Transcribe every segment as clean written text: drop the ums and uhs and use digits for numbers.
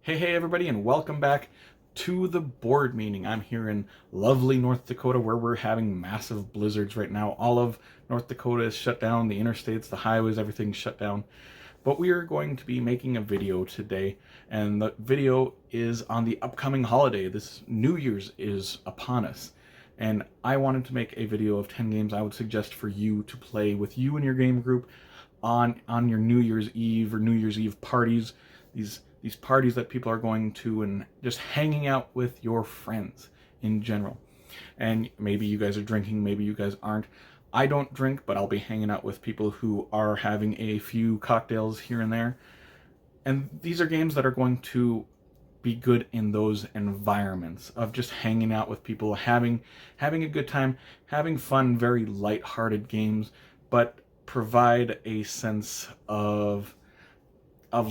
Hey everybody, and welcome back to the board meeting. I'm here in lovely North Dakota where we're having massive blizzards right now. All of North Dakota is shut down, the interstates, the highways, everything's shut down. But we are going to be making a video today, and the video is on the upcoming holiday. This New Year's is upon us, and I wanted to make a video of 10 games I would suggest for you to play with you and your game group on your New Year's Eve or New Year's Eve parties. These parties that people are going to, and just hanging out with your friends in general. And maybe you guys are drinking, maybe you guys aren't. I don't drink, but I'll be hanging out with people who are having a few cocktails here and there. And these are games that are going to be good in those environments of just hanging out with people, having a good time, having fun, very light-hearted games, but provide a sense of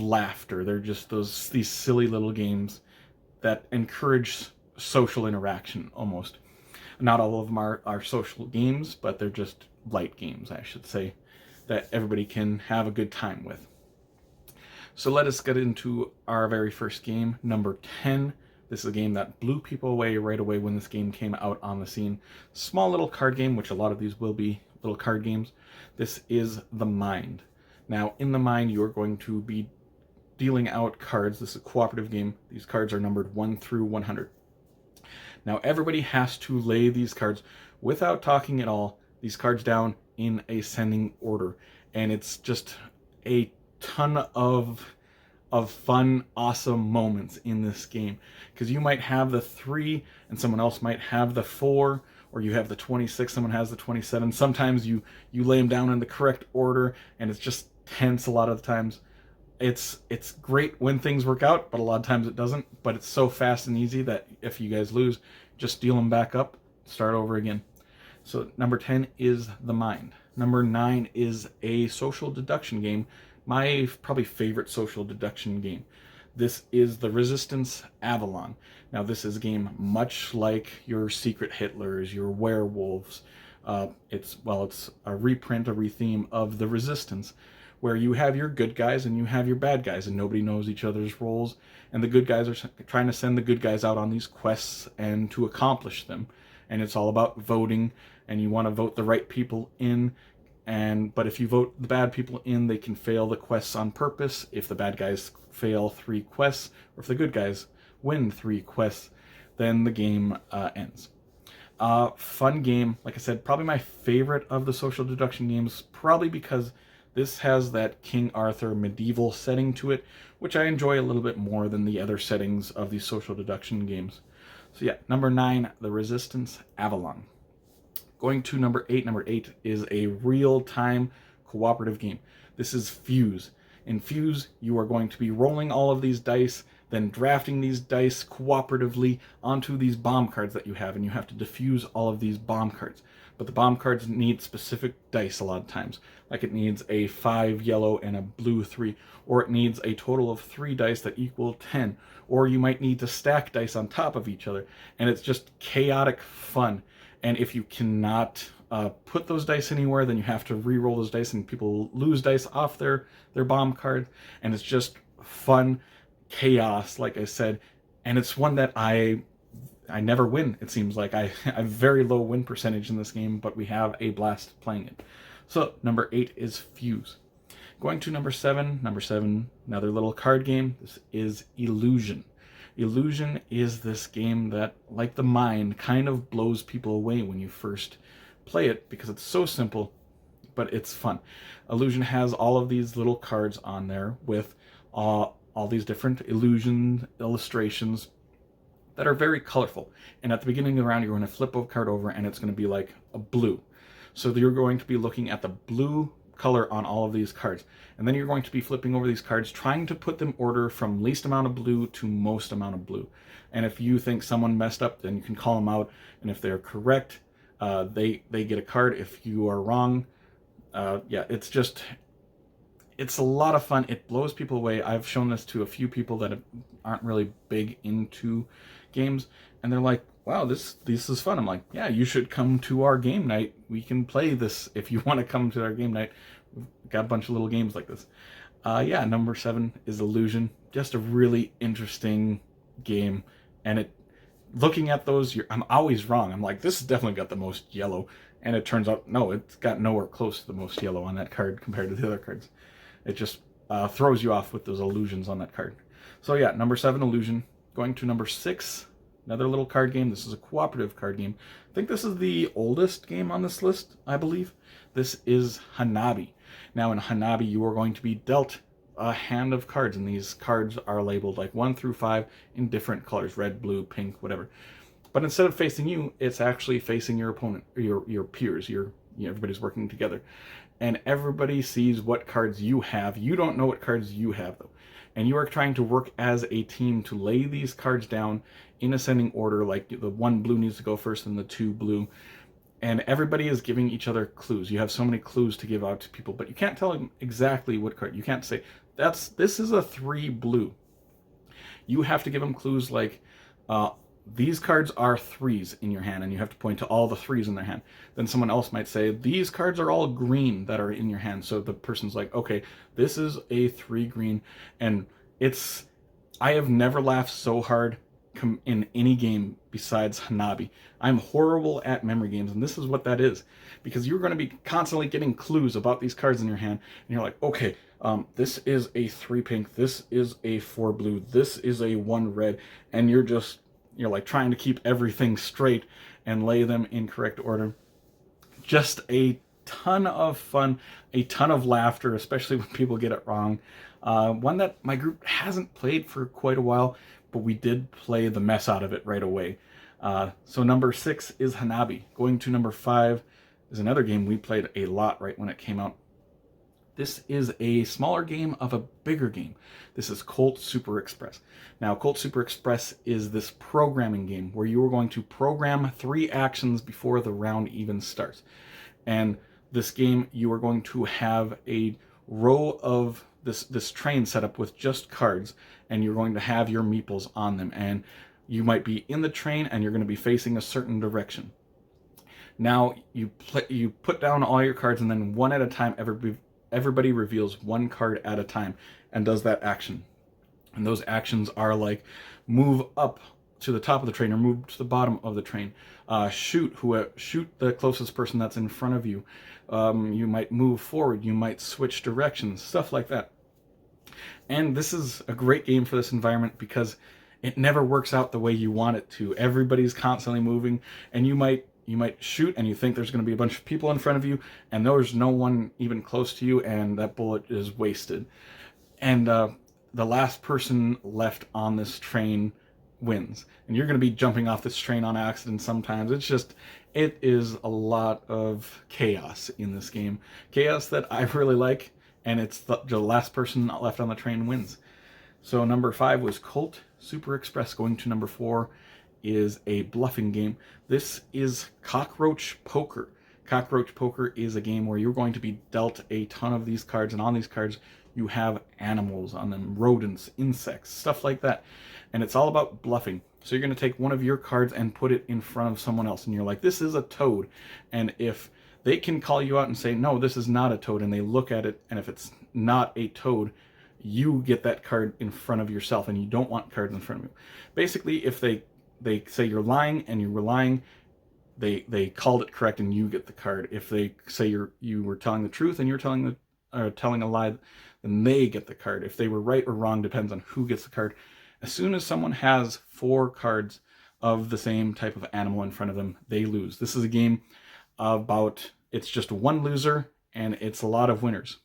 laughter. They're just these silly little games that encourage social interaction almost. Not all of them are social games, but they're just light games, I should say, that everybody can have a good time with. So let us get into our very first game, number 10. This is a game that blew people away right away when this game came out on the scene. Small little card game, which a lot of these will be little card games. This is The Mind. Now, in The Mind, you are going to be dealing out cards. This is a cooperative game. These cards are numbered 1 through 100. Now, everybody has to lay these cards, without talking at all, these cards down in ascending order. And it's just a ton of fun, awesome moments in this game. Because you might have the 3, and someone else might have the 4, or you have the 26, someone has the 27. Sometimes you lay them down in the correct order, and it's just tense a lot of the times. It's great when things work out, but a lot of times it doesn't. But it's so fast and easy that if you guys lose, just deal them back up, start over again. So number 10 is The Mind. Number 9 is a social deduction game, my probably favorite social deduction game. This is The Resistance Avalon. Now this is a game much like your Secret Hitlers, your Werewolves. It's a reprint, a retheme of The Resistance, where you have your good guys and you have your bad guys, and nobody knows each other's roles, and the good guys are trying to send the good guys out on these quests and to accomplish them. And it's all about voting, and you want to vote the right people in, but if you vote the bad people in, they can fail the quests on purpose. If the bad guys fail 3 quests, or if the good guys win 3 quests, then the game ends. Fun game, like I said, probably my favorite of the social deduction games, probably because this has that King Arthur medieval setting to it, which I enjoy a little bit more than the other settings of these social deduction games. So yeah, number 9, The Resistance Avalon. Going to number 8. Number 8 is a real-time cooperative game. This is Fuse. In Fuse, you are going to be rolling all of these dice, then drafting these dice cooperatively onto these bomb cards that you have, and you have to defuse all of these bomb cards. But the bomb cards need specific dice a lot of times. Like it needs a 5 yellow and a blue 3, or it needs a total of 3 dice that equal 10, or you might need to stack dice on top of each other, and it's just chaotic fun. And if you cannot put those dice anywhere, then you have to re-roll those dice, and people lose dice off their bomb card, and it's just fun chaos, like I said. And it's one that I never win, it seems like. I have very low win percentage in this game, but we have a blast playing it. So number 8 is Fuse. Going to number 7. Number 7, another little card game. This is Illusion. Illusion is this game that, like The Mind, kind of blows people away when you first play it, because it's so simple, but it's fun. Illusion has all of these little cards on there with all these different illusion illustrations that are very colorful. And at the beginning of the round, you're going to flip a card over, and it's going to be like a blue. So you're going to be looking at the blue color on all of these cards. And then you're going to be flipping over these cards, trying to put them order from least amount of blue to most amount of blue. And if you think someone messed up, then you can call them out. And if they're correct, they get a card. If you are wrong, yeah, it's a lot of fun. It blows people away. I've shown this to a few people that aren't really big into games, and they're like, wow, this is fun. I'm like, yeah, you should come to our game night. We can play this if you want to come to our game night. We've got a bunch of little games like this. Yeah, number 7 is Illusion. just a really interesting game. And it, looking at those, I'm always wrong. I'm like, this has definitely got the most yellow, and it turns out no, it's got nowhere close to the most yellow on that card compared to the other cards. It just throws you off with those illusions on that card. So yeah, number 7, illusion. Going to number 6, another little card game. This is a cooperative card game. I think this is the oldest game on this list, I believe. This is Hanabi. Now in Hanabi, you are going to be dealt a hand of cards, and these cards are labeled like 1 through 5 in different colors, red, blue, pink, whatever. But instead of facing you, it's actually facing your opponent, your peers, everybody's working together. And everybody sees what cards you have. You don't know what cards you have, though. And you are trying to work as a team to lay these cards down in ascending order, like the 1 blue needs to go first and the 2 blue. And everybody is giving each other clues. You have so many clues to give out to people, but you can't tell them exactly what card. You can't say, this is a 3 blue. You have to give them clues like, these cards are 3s in your hand, and you have to point to all the 3s in their hand. Then someone else might say, these cards are all green that are in your hand. So the person's like, okay, this is a 3 green. And I have never laughed so hard in any game besides Hanabi. I'm horrible at memory games, and this is what that is. Because you're going to be constantly getting clues about these cards in your hand, and you're like, okay, this is a 3 pink, this is a 4 blue, this is a 1 red, and you're like trying to keep everything straight and lay them in correct order. Just a ton of fun, a ton of laughter, especially when people get it wrong. One that my group hasn't played for quite a while, but we did play the mess out of it right away. So number 6 is Hanabi. Going to number 5 is another game we played a lot right when it came out. This is a smaller game of a bigger game. This is Colt Super Express. Now, Colt Super Express is this programming game where you are going to program 3 actions before the round even starts. And this game, you are going to have a row of this train set up with just cards, and you're going to have your meeples on them. And you might be in the train, and you're going to be facing a certain direction. Now, you put down all your cards, and then one at a time, everybody reveals 1 card at a time and does that action. And those actions are like move up to the top of the train or move to the bottom of the train. Shoot the closest person that's in front of you. You might move forward. You might switch directions, stuff like that. And this is a great game for this environment because it never works out the way you want it to. Everybody's constantly moving, and you might shoot and you think there's going to be a bunch of people in front of you, and there's no one even close to you, and that bullet is wasted. And the last person left on this train wins. And you're going to be jumping off this train on accident sometimes. It is a lot of chaos in this game. Chaos that I really like, and it's the last person left on the train wins. So number 5 was Colt Super Express. Going to number 4 is a bluffing game. This is Cockroach Poker. Cockroach Poker is a game where you're going to be dealt a ton of these cards, and on these cards you have animals on them, rodents, insects, stuff like that. And it's all about bluffing. So you're going to take one of your cards and put it in front of someone else, and you're like, this is a toad. And if they can call you out and say, no, this is not a toad, and they look at it, and if it's not a toad, you get that card in front of yourself, and you don't want cards in front of you. Basically, if they say you're lying and you were lying, they called it correct and you get the card. If they say you were telling the truth and you're telling a lie, then they get the card. If they were right or wrong, depends on who gets the card. As soon as someone has 4 cards of the same type of animal in front of them, they lose. This is a game about, it's just one loser and it's a lot of winners.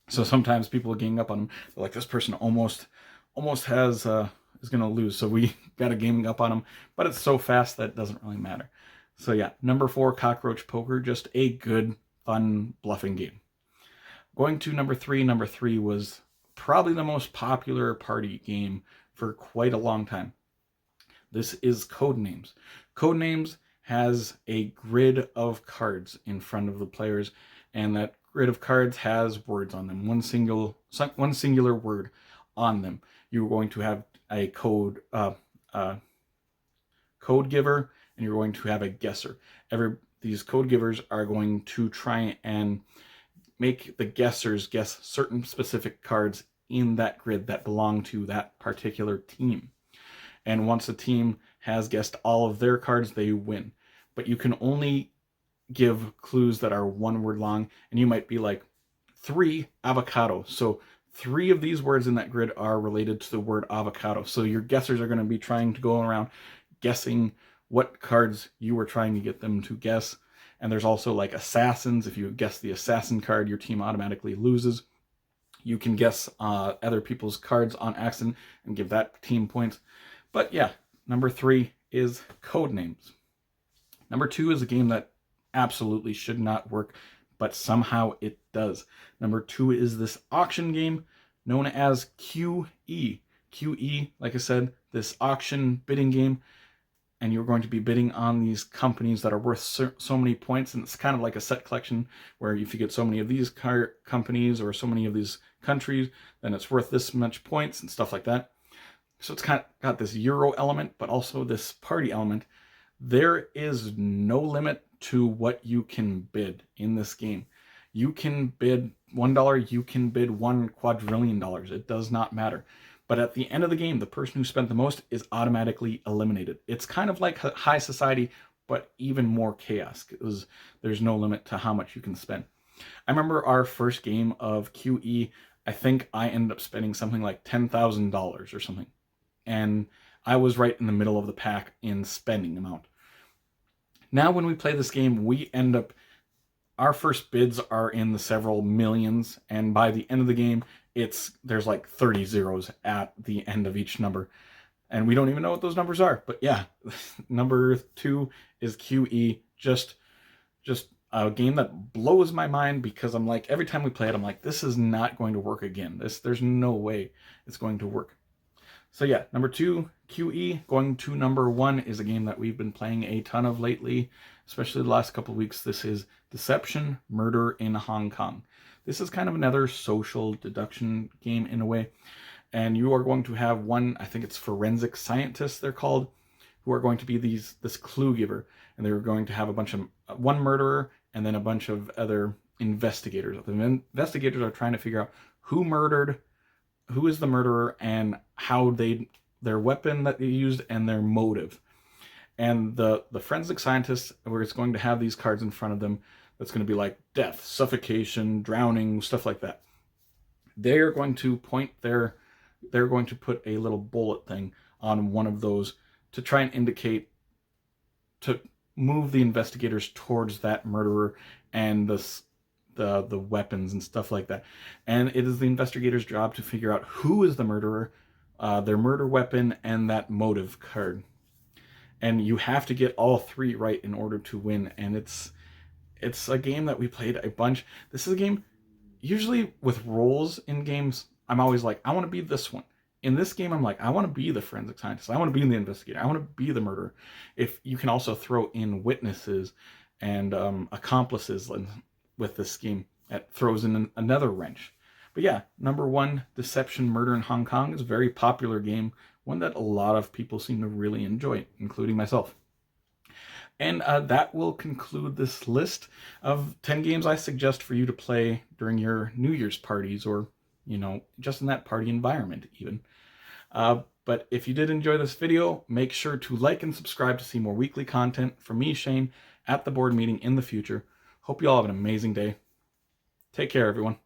So sometimes people are ganging up on them. They're like, this person almost has is going to lose, so we got a gaming up on them. But it's so fast that it doesn't really matter. So yeah, number 4, Cockroach Poker, just a good, fun bluffing game. Going to number 3. Number 3 was probably the most popular party game for quite a long time. This is Codenames. Codenames has a grid of cards in front of the players, and that grid of cards has words on them, one singular word on them. You're going to have a code giver, and you're going to have a guesser. These code givers are going to try and make the guessers guess certain specific cards in that grid that belong to that particular team. And once a team has guessed all of their cards, they win. But you can only give clues that are one word long, and you might be like 3 avocado. So 3 of these words in that grid are related to the word avocado. So your guessers are going to be trying to go around guessing what cards you were trying to get them to guess. And there's also like assassins. If you guess the assassin card, your team automatically loses. You can guess other people's cards on accident and give that team points. But yeah, number 3 is code names. Number 2 is a game that absolutely should not work, but somehow it does. Number 2 is this auction game known as QE. QE, like I said, this auction bidding game, and you're going to be bidding on these companies that are worth so many points, and it's kind of like a set collection where if you get so many of these companies or so many of these countries, then it's worth this much points and stuff like that. So it's kind of got this Euro element, but also this party element. There is no limit to what you can bid in this game. You can bid $1, you can bid $1 quadrillion. It does not matter. But at the end of the game, the person who spent the most is automatically eliminated. It's kind of like high society, but even more chaos, because there's no limit to how much you can spend. I remember our first game of QE, I think I ended up spending something like $10,000 or something. And I was right in the middle of the pack in spending amount. Now when we play this game, we end up, our first bids are in the several millions, and by the end of the game, there's like 30 zeros at the end of each number. And we don't even know what those numbers are. But yeah, number 2 is QE, just a game that blows my mind, because I'm like, every time we play it, I'm like, this is not going to work again. There's no way it's going to work. So yeah, number 2, QE. Going to number 1 is a game that we've been playing a ton of lately, especially the last couple of weeks. This is Deception, Murder in Hong Kong. This is kind of another social deduction game in a way. And you are going to have one, I think it's forensic scientists they're called, who are going to be this clue giver. And they're going to have a bunch of, one murderer and then a bunch of other investigators. The investigators are trying to figure out who is the murderer, and how their weapon that they used and their motive. And the forensic scientists, where it's going to have these cards in front of them, that's going to be like death, suffocation, drowning, stuff like that. They're going to they're going to put a little bullet thing on one of those to try and indicate, to move the investigators towards that murderer and the weapons and stuff like that. And it is the investigator's job to figure out who is the murderer, their murder weapon, and that motive card. And you have to get all 3 right in order to win. And it's a game that we played a bunch. This is a game, usually with roles in games, I'm always like, I want to be this one. In this game, I'm like, I want to be the forensic scientist. I want to be the investigator. I want to be the murderer. If you can also throw in witnesses and accomplices with this game, that throws in another wrench. But yeah, number 1, Deception, Murder in Hong Kong, is a very popular game, one that a lot of people seem to really enjoy, including myself. And that will conclude this list of 10 games I suggest for you to play during your New Year's parties, or, just in that party environment even. But if you did enjoy this video, make sure to like and subscribe to see more weekly content from me, Shane, at the board meeting in the future. Hope you all have an amazing day. Take care, everyone.